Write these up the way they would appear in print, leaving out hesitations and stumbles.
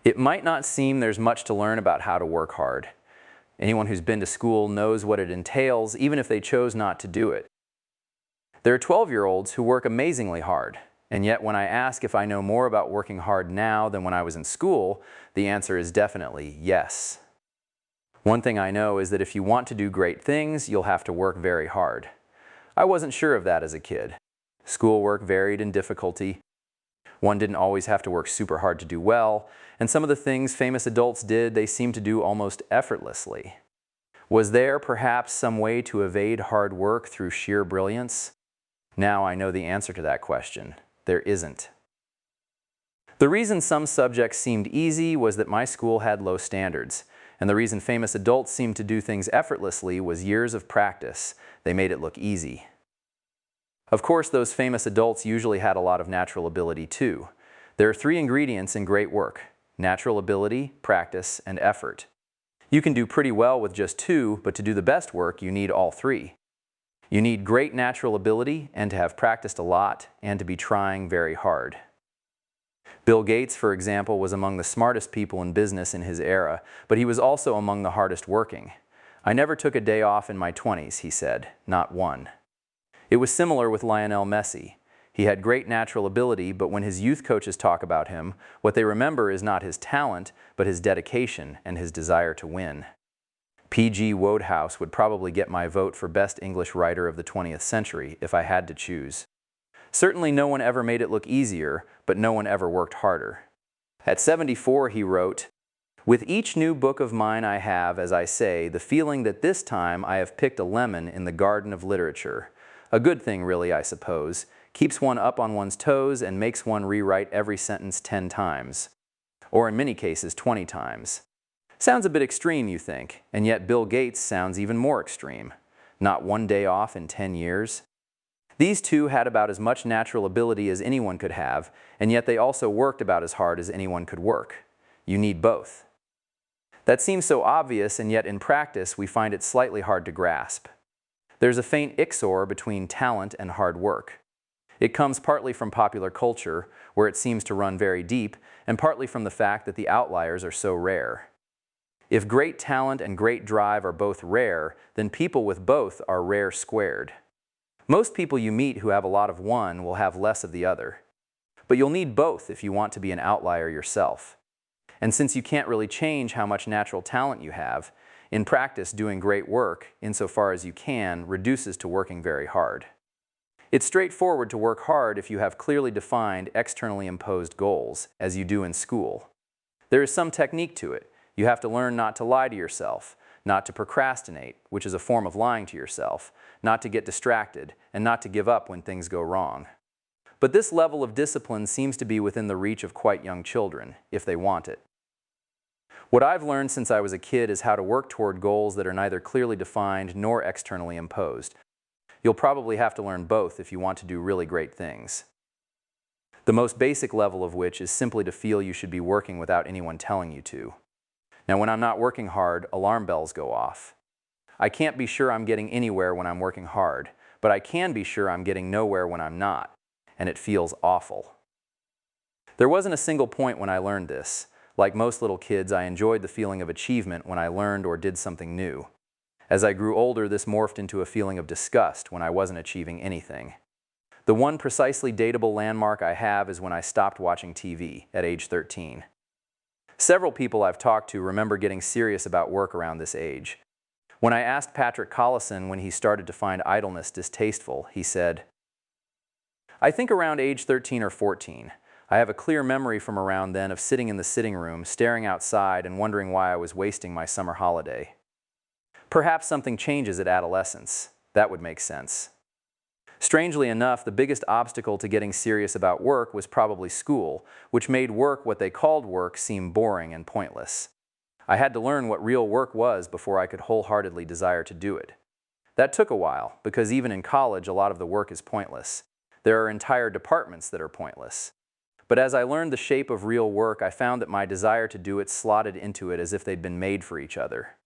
It might not seem there's much to learn about how to work hard. Anyone who's been to school knows what it entails, even if they chose not to do it. There are 12-year-olds who work amazingly hard, and yet when I ask if I know more about working hard now than when I was in school, the answer is definitely yes. One thing I know is that if you want to do great things, you'll have to work very hard. I wasn't sure of that as a kid. Schoolwork varied in difficulty. One didn't always have to work super hard to do well, and some of the things famous adults did, they seemed to do almost effortlessly. Was there perhaps some way to evade hard work through sheer brilliance? Now I know the answer to that question. There isn't. The reason some subjects seemed easy was that my school had low standards, and the reason famous adults seemed to do things effortlessly was years of practice. They made it look easy. Of course, those famous adults usually had a lot of natural ability too. There are 3 ingredients in great work: natural ability, practice, and effort. You can do pretty well with just 2, but to do the best work, you need all 3. You need great natural ability and to have practiced a lot and to be trying very hard. Bill Gates, for example, was among the smartest people in business in his era, but he was also among the hardest working. "I never took a day off in my 20s, he said, not one. It was similar with Lionel Messi. He had great natural ability, but when his youth coaches talk about him, what they remember is not his talent, but his dedication and his desire to win. P.G. Wodehouse would probably get my vote for best English writer of the 20th century if I had to choose. Certainly no one ever made it look easier, but no one ever worked harder." At 74, he wrote, "With each new book of mine I have, as I say, the feeling that this time I have picked a lemon in the garden of literature. A good thing, really, I suppose. Keeps one up on one's toes and makes one rewrite every sentence 10 times. Or in many cases, 20 times. Sounds a bit extreme, you think, and yet Bill Gates sounds even more extreme. Not one day off in 10 years. These two had about as much natural ability as anyone could have, and yet they also worked about as hard as anyone could work. You need both." That seems so obvious, and yet in practice we find it slightly hard to grasp. There's a faint XOR between talent and hard work. It comes partly from popular culture, where it seems to run very deep, and partly from the fact that the outliers are so rare. If great talent and great drive are both rare, then people with both are rare squared. Most people you meet who have a lot of one will have less of the other. But you'll need both if you want to be an outlier yourself. And since you can't really change how much natural talent you have, in practice doing great work, insofar as you can, reduces to working very hard. It's straightforward to work hard if you have clearly defined, externally imposed goals, as you do in school. There is some technique to it. You have to learn not to lie to yourself, not to procrastinate, which is a form of lying to yourself, not to get distracted, and not to give up when things go wrong. But this level of discipline seems to be within the reach of quite young children, if they want it. What I've learned since I was a kid is how to work toward goals that are neither clearly defined nor externally imposed. You'll probably have to learn both if you want to do really great things. The most basic level of which is simply to feel you should be working without anyone telling you to. Now, when I'm not working hard, alarm bells go off. I can't be sure I'm getting anywhere when I'm working hard, but I can be sure I'm getting nowhere when I'm not, and it feels awful. There wasn't a single point when I learned this. Like most little kids, I enjoyed the feeling of achievement when I learned or did something new. As I grew older, this morphed into a feeling of disgust when I wasn't achieving anything. The one precisely dateable landmark I have is when I stopped watching TV at age 13. Several people I've talked to remember getting serious about work around this age. When I asked Patrick Collison when he started to find idleness distasteful, he said, "I think around age 13 or 14. I have a clear memory from around then of sitting in the sitting room, staring outside and wondering why I was wasting my summer holiday. Perhaps something changes at adolescence. That would make sense." Strangely enough, the biggest obstacle to getting serious about work was probably school, which made work what they called work seem boring and pointless. I had to learn what real work was before I could wholeheartedly desire to do it. That took a while, because even in college a lot of the work is pointless. There are entire departments that are pointless. But as I learned the shape of real work, I found that my desire to do it slotted into it as if they'd been made for each other.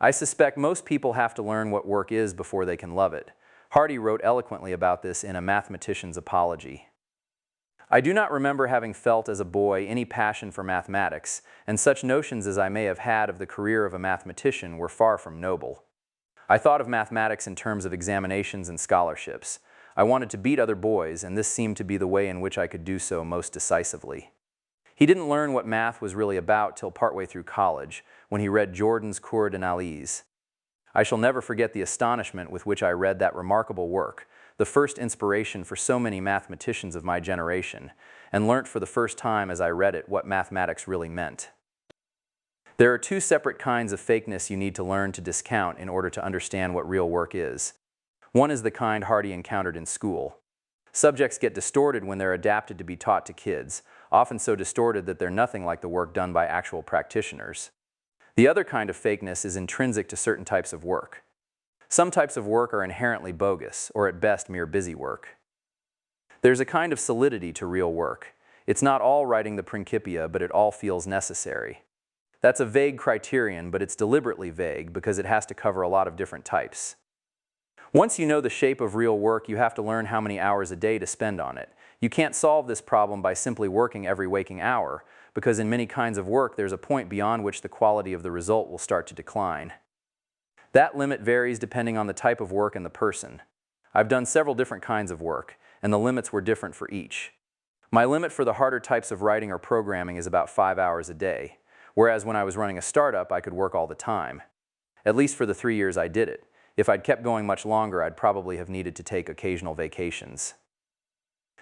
I suspect most people have to learn what work is before they can love it. Hardy wrote eloquently about this in A Mathematician's Apology. I do not remember having felt as a boy any passion for mathematics, and such notions as I may have had of the career of a mathematician were far from noble. I thought of mathematics in terms of examinations and scholarships. I wanted to beat other boys, and this seemed to be the way in which I could do so most decisively. He didn't learn what math was really about till partway through college, when he read Jordan's Cours d'Analyse. I shall never forget the astonishment with which I read that remarkable work, the first inspiration for so many mathematicians of my generation, and learnt for the first time as I read it what mathematics really meant. There are two separate kinds of fakeness you need to learn to discount in order to understand what real work is. One is the kind Hardy encountered in school. Subjects get distorted when they're adapted to be taught to kids, often so distorted that they're nothing like the work done by actual practitioners. The other kind of fakeness is intrinsic to certain types of work. Some types of work are inherently bogus, or at best mere busy work. There's a kind of solidity to real work. It's not all writing the Principia, but it all feels necessary. That's a vague criterion, but it's deliberately vague because it has to cover a lot of different types. Once you know the shape of real work, you have to learn how many hours a day to spend on it. You can't solve this problem by simply working every waking hour, because in many kinds of work there's a point beyond which the quality of the result will start to decline. That limit varies depending on the type of work and the person. I've done several different kinds of work, and the limits were different for each. My limit for the harder types of writing or programming is about 5 hours a day, whereas when I was running a startup I could work all the time. At least for the 3 years I did it. If I'd kept going much longer, I'd probably have needed to take occasional vacations.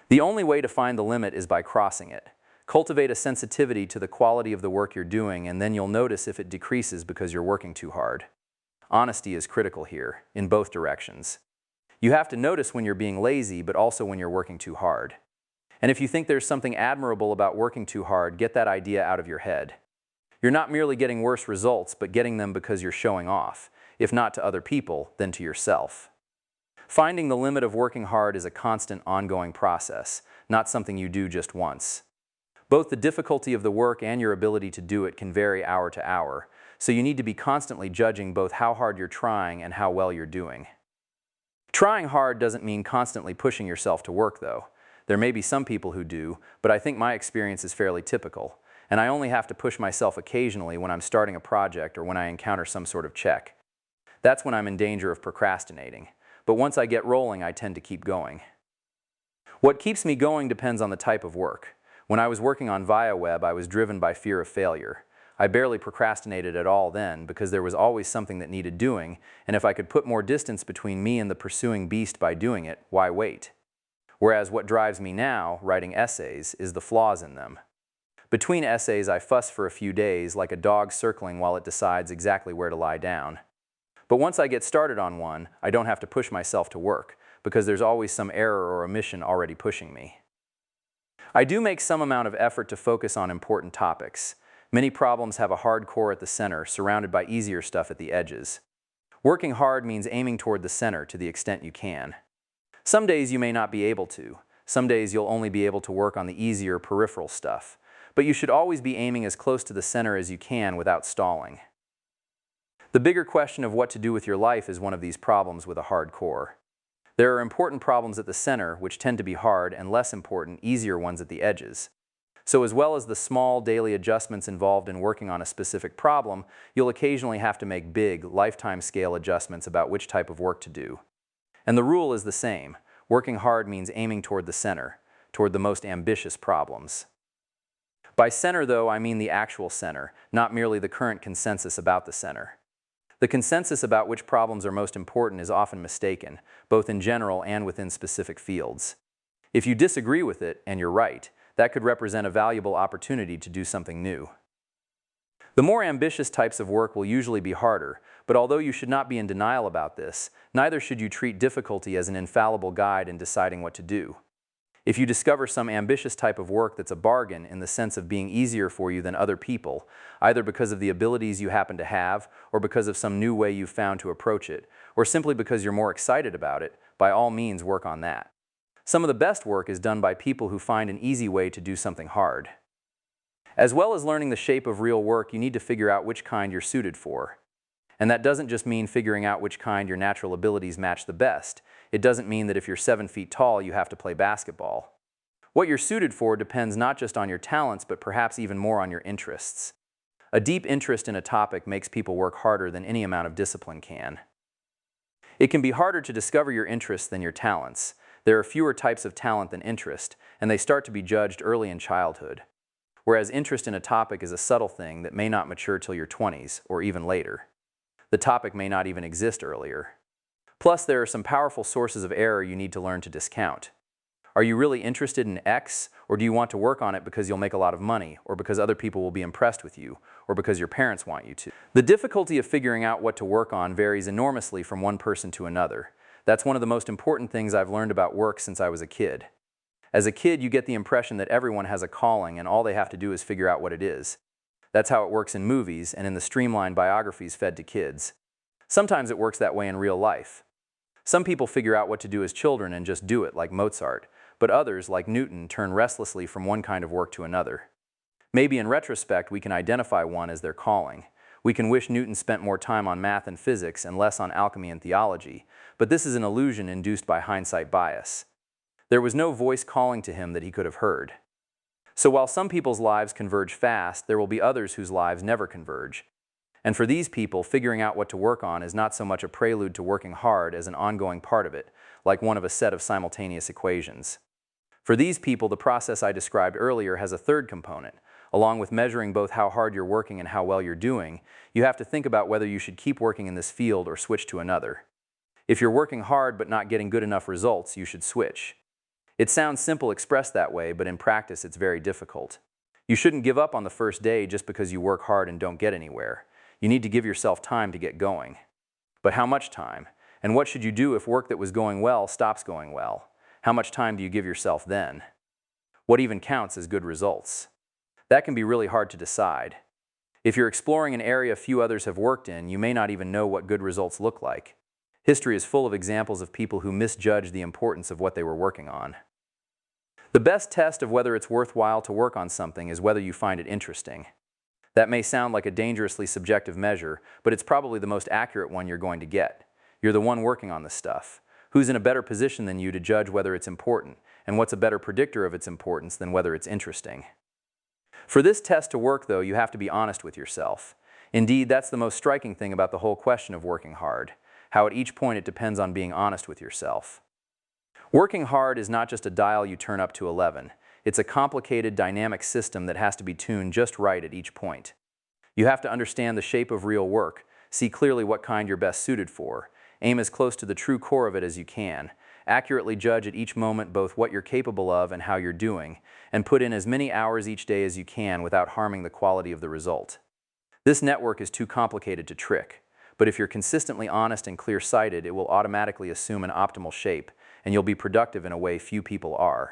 The only way to find the limit is by crossing it. Cultivate a sensitivity to the quality of the work you're doing, and then you'll notice if it decreases because you're working too hard. Honesty is critical here, in both directions. You have to notice when you're being lazy, but also when you're working too hard. And if you think there's something admirable about working too hard, get that idea out of your head. You're not merely getting worse results, but getting them because you're showing off, if not to other people, then to yourself. Finding the limit of working hard is a constant, ongoing process, not something you do just once. Both the difficulty of the work and your ability to do it can vary hour to hour, so you need to be constantly judging both how hard you're trying and how well you're doing. Trying hard doesn't mean constantly pushing yourself to work, though. There may be some people who do, but I think my experience is fairly typical, and I only have to push myself occasionally when I'm starting a project or when I encounter some sort of check. That's when I'm in danger of procrastinating, but once I get rolling, I tend to keep going. What keeps me going depends on the type of work. When I was working on ViaWeb, I was driven by fear of failure. I barely procrastinated at all then because there was always something that needed doing, and if I could put more distance between me and the pursuing beast by doing it, why wait? Whereas what drives me now, writing essays, is the flaws in them. Between essays, I fuss for a few days like a dog circling while it decides exactly where to lie down. But once I get started on one, I don't have to push myself to work, because there's always some error or omission already pushing me. I do make some amount of effort to focus on important topics. Many problems have a hard core at the center, surrounded by easier stuff at the edges. Working hard means aiming toward the center to the extent you can. Some days you may not be able to. Some days you'll only be able to work on the easier peripheral stuff. But you should always be aiming as close to the center as you can without stalling. The bigger question of what to do with your life is one of these problems with a hard core. There are important problems at the center, which tend to be hard, and less important, easier ones at the edges. So as well as the small daily adjustments involved in working on a specific problem, you'll occasionally have to make big, lifetime scale adjustments about which type of work to do. And the rule is the same. Working hard means aiming toward the center, toward the most ambitious problems. By center, though, I mean the actual center, not merely the current consensus about the center. The consensus about which problems are most important is often mistaken, both in general and within specific fields. If you disagree with it, and you're right, that could represent a valuable opportunity to do something new. The more ambitious types of work will usually be harder, but although you should not be in denial about this, neither should you treat difficulty as an infallible guide in deciding what to do. If you discover some ambitious type of work that's a bargain in the sense of being easier for you than other people, either because of the abilities you happen to have, or because of some new way you've found to approach it, or simply because you're more excited about it, by all means work on that. Some of the best work is done by people who find an easy way to do something hard. As well as learning the shape of real work, you need to figure out which kind you're suited for. And that doesn't just mean figuring out which kind your natural abilities match the best. It doesn't mean that if you're 7 feet tall, you have to play basketball. What you're suited for depends not just on your talents, but perhaps even more on your interests. A deep interest in a topic makes people work harder than any amount of discipline can. It can be harder to discover your interests than your talents. There are fewer types of talent than interest, and they start to be judged early in childhood. Whereas interest in a topic is a subtle thing that may not mature till your 20s, or even later. The topic may not even exist earlier. Plus, there are some powerful sources of error you need to learn to discount. Are you really interested in X, or do you want to work on it because you'll make a lot of money, or because other people will be impressed with you, or because your parents want you to? The difficulty of figuring out what to work on varies enormously from one person to another. That's one of the most important things I've learned about work since I was a kid. As a kid, you get the impression that everyone has a calling and all they have to do is figure out what it is. That's how it works in movies and in the streamlined biographies fed to kids. Sometimes it works that way in real life. Some people figure out what to do as children and just do it, like Mozart, but others, like Newton, turn restlessly from one kind of work to another. Maybe in retrospect we can identify one as their calling. We can wish Newton spent more time on math and physics and less on alchemy and theology, but this is an illusion induced by hindsight bias. There was no voice calling to him that he could have heard. So while some people's lives converge fast, there will be others whose lives never converge. And for these people, figuring out what to work on is not so much a prelude to working hard as an ongoing part of it, like one of a set of simultaneous equations. For these people, the process I described earlier has a third component. Along with measuring both how hard you're working and how well you're doing, you have to think about whether you should keep working in this field or switch to another. If you're working hard but not getting good enough results, you should switch. It sounds simple expressed that way, but in practice it's very difficult. You shouldn't give up on the first day just because you work hard and don't get anywhere. You need to give yourself time to get going. But how much time? And what should you do if work that was going well stops going well? How much time do you give yourself then? What even counts as good results? That can be really hard to decide. If you're exploring an area few others have worked in, you may not even know what good results look like. History is full of examples of people who misjudged the importance of what they were working on. The best test of whether it's worthwhile to work on something is whether you find it interesting. That may sound like a dangerously subjective measure, but it's probably the most accurate one you're going to get. You're the one working on the stuff. Who's in a better position than you to judge whether it's important, and what's a better predictor of its importance than whether it's interesting? For this test to work, though, you have to be honest with yourself. Indeed, that's the most striking thing about the whole question of working hard, how at each point it depends on being honest with yourself. Working hard is not just a dial you turn up to 11. It's a complicated, dynamic system that has to be tuned just right at each point. You have to understand the shape of real work, see clearly what kind you're best suited for, aim as close to the true core of it as you can, accurately judge at each moment both what you're capable of and how you're doing, and put in as many hours each day as you can without harming the quality of the result. This network is too complicated to trick, but if you're consistently honest and clear-sighted, it will automatically assume an optimal shape, and you'll be productive in a way few people are.